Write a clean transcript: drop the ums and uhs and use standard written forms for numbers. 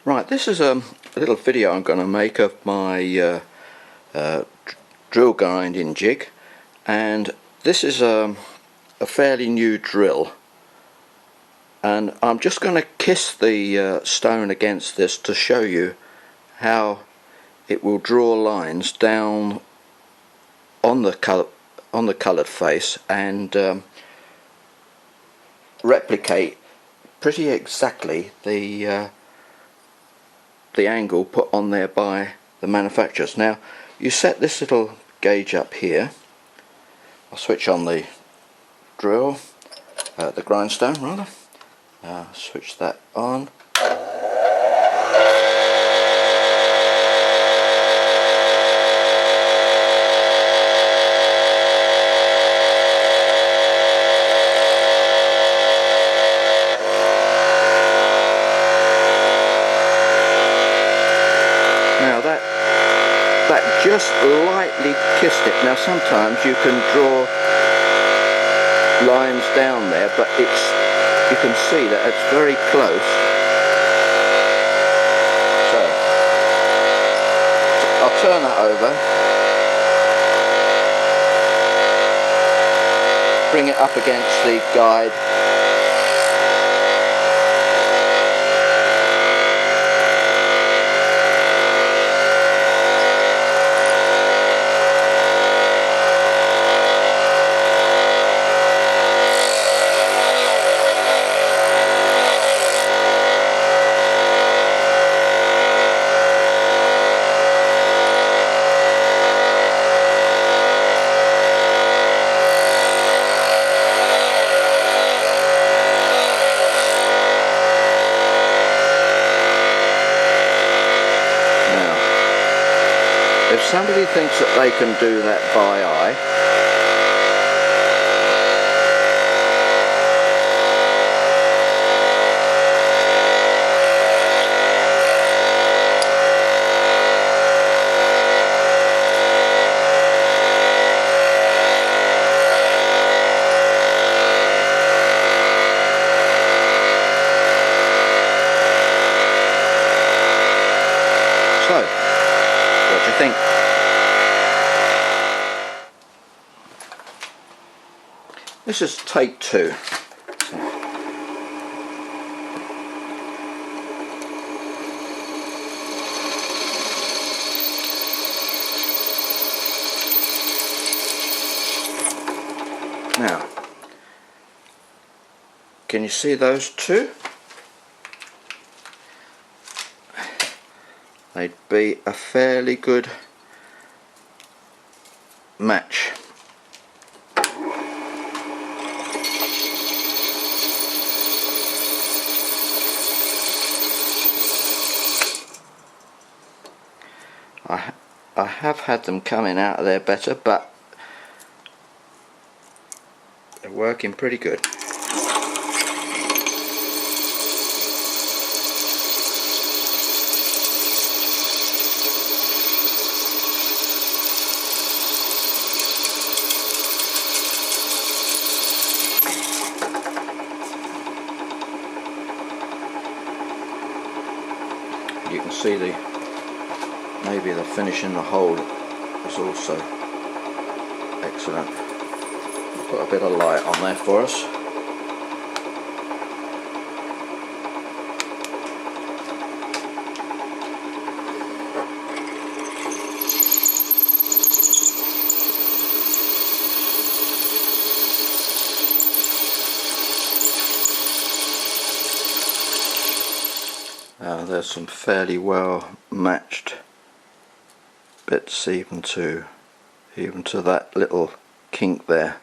Right, this is a little video I'm going to make of my drill grinding jig, and this is a fairly new drill, and I'm just going to kiss the stone against this to show you how it will draw lines down on the coloured face and replicate pretty exactly the angle put on there by the manufacturers. Now you set this little gauge up here. I'll switch on the drill, the grindstone rather. Switch that on. Now that just lightly kissed it. Now sometimes you can draw lines down there, but you can see that it's very close. So I'll turn that over, bring it up against the guide. If somebody thinks that they can do that by eye, so what do you think? This is take two. Now, can you see those two? They'd be a fairly good match. I have had them coming out of there better, but they're working pretty good. You can see maybe the finish in the hole is also excellent. Put a bit of light on there for us. There's some fairly well matched bits even to that little kink there.